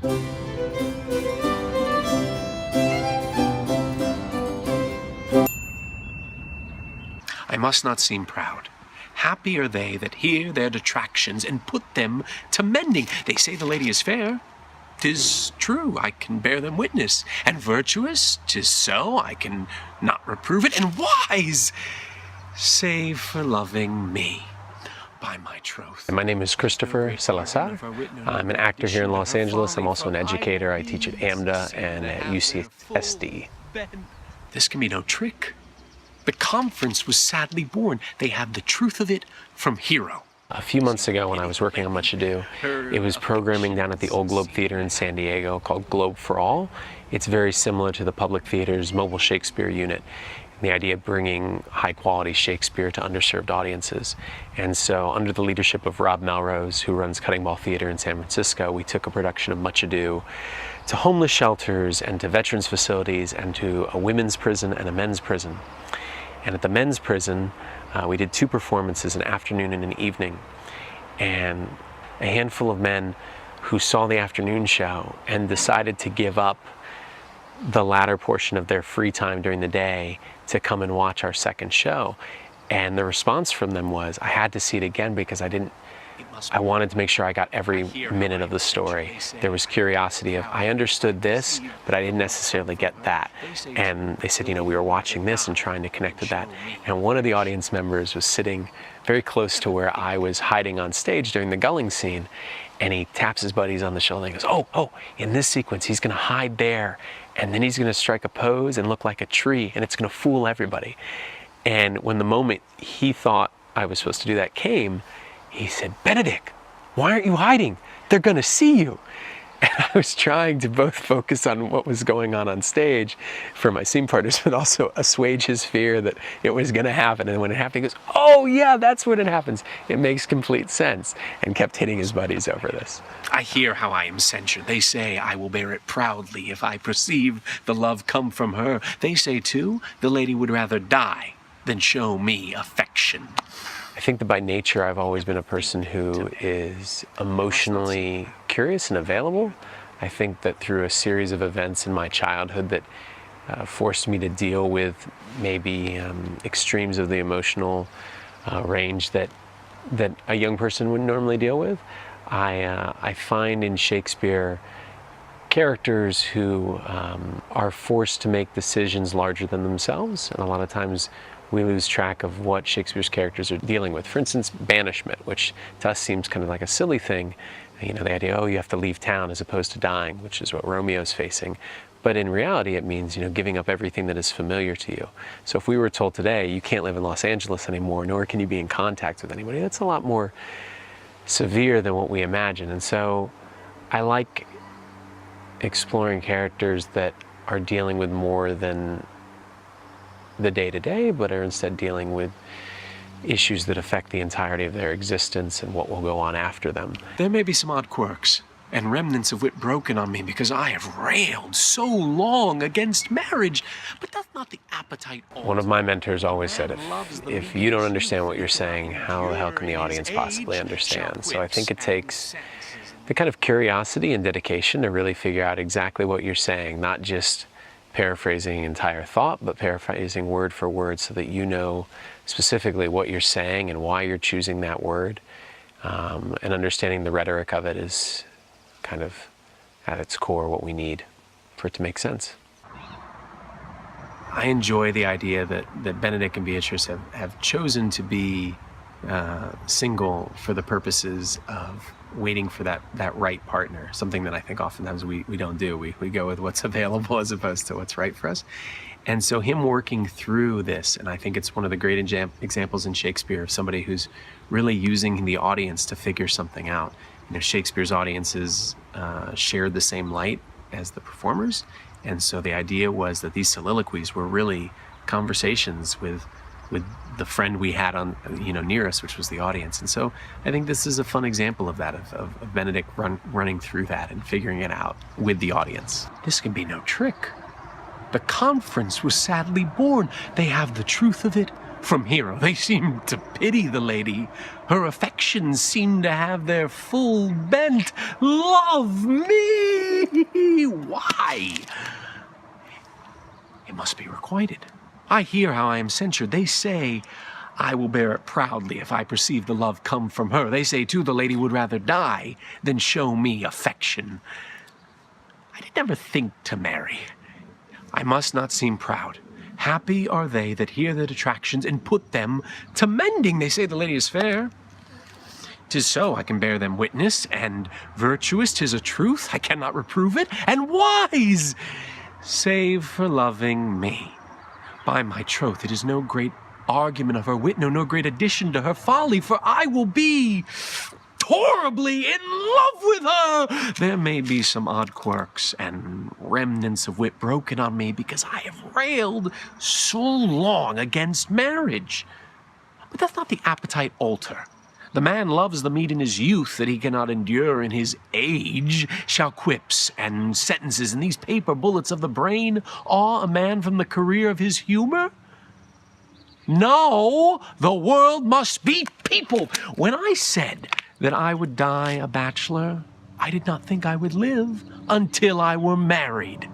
I must not seem proud. Happy are they that hear their detractions and put them to mending. They say the lady is fair. 'Tis true, I can bear them witness. And virtuous, 'tis so, I can not reprove it. And wise, save for loving me. By my troth. My name is Christopher Salazar. I'm an actor here in Los Angeles. I'm also an educator. I teach at AMDA and at UCSD. This can be no trick. The conference was sadly born. They have the truth of it from Hero. A few months ago when I was working on Much Ado, it was programming down at the Old Globe Theater in San Diego called Globe for All. It's very similar to the Public Theater's mobile Shakespeare unit. The idea of bringing high-quality Shakespeare to underserved audiences. And so under the leadership of Rob Melrose, who runs Cutting Ball Theater in San Francisco, we took a production of Much Ado to homeless shelters and to veterans facilities and to a women's prison and a men's prison. And at the men's prison, we did 2 performances, an afternoon and an evening. And a handful of men who saw the afternoon show and decided to give up the latter portion of their free time during the day to come and watch our second show. And the response from them was, I had to see it again because I wanted to make sure I got every minute of the story. There was curiosity of, I understood this, but I didn't necessarily get that. And they said, we were watching this and trying to connect with that. And one of the audience members was sitting very close to where I was hiding on stage during the gulling scene. And he taps his buddies on the shoulder and goes, oh, in this sequence, he's gonna hide there. And then he's gonna strike a pose and look like a tree, and it's gonna fool everybody. And when the moment he thought I was supposed to do that came, he said, Benedick, why aren't you hiding? They're gonna see you. And I was trying to both focus on what was going on stage for my scene partners, but also assuage his fear that it was gonna happen. And when it happened, he goes, oh yeah, that's when it happens. It makes complete sense. And kept hitting his buddies over this. I hear how I am censured. They say I will bear it proudly if I perceive the love come from her. They say too, the lady would rather die than show me affection. I think that by nature I've always been a person who is emotionally curious and available. I think that through a series of events in my childhood that forced me to deal with maybe extremes of the emotional range that a young person would normally deal with, I find in Shakespeare characters who are forced to make decisions larger than themselves, and a lot of times we lose track of what Shakespeare's characters are dealing with. For instance, banishment, which to us seems kind of like a silly thing. The idea, oh, you have to leave town as opposed to dying, which is what Romeo's facing. But in reality, it means, giving up everything that is familiar to you. So if we were told today, you can't live in Los Angeles anymore, nor can you be in contact with anybody, that's a lot more severe than what we imagine. And so I like exploring characters that are dealing with more than the day-to-day, but are instead dealing with issues that affect the entirety of their existence and what will go on after them. There may be some odd quirks and remnants of wit broken on me because I have railed so long against marriage, but that's not the appetite. One of my mentors always said, if you don't understand what you're saying, how the hell can the audience possibly understand? So I think it takes the kind of curiosity and dedication to really figure out exactly what you're saying, not just paraphrasing entire thought, but paraphrasing word for word so that you know specifically what you're saying and why you're choosing that word. And understanding the rhetoric of it is kind of at its core what we need for it to make sense. I enjoy the idea that Benedick and Beatrice have chosen to be single for the purposes of waiting for that right partner, something that I think oftentimes we don't do. We go with what's available as opposed to what's right for us. And so him working through this, and I think it's one of the great examples in Shakespeare of somebody who's really using the audience to figure something out. Shakespeare's audiences shared the same light as the performers, and so the idea was that these soliloquies were really conversations with the friend we had on near us, which was the audience. And so I think this is a fun example of that, of Benedick running through that and figuring it out with the audience. This can be no trick. The conference was sadly born. They have the truth of it from Hero. They seem to pity the lady. Her affections seem to have their full bent. Love me! Why? It must be requited. I hear how I am censured. They say I will bear it proudly if I perceive the love come from her. They say, too, the lady would rather die than show me affection. I did never think to marry. I must not seem proud. Happy are they that hear their detractions and put them to mending. They say the lady is fair. 'Tis so, I can bear them witness, and virtuous, 'tis a truth, I cannot reprove it, and wise, save for loving me. By my troth, it is no great argument of her wit, no great addition to her folly, for I will be horribly in love with her. There may be some odd quirks and remnants of wit broken on me because I have railed so long against marriage. But doth not the appetite alter? The man loves the meat in his youth that he cannot endure in his age. Shall quips and sentences and these paper bullets of the brain awe a man from the career of his humor? No, the world must be people. When I said that I would die a bachelor, I did not think I would live until I were married.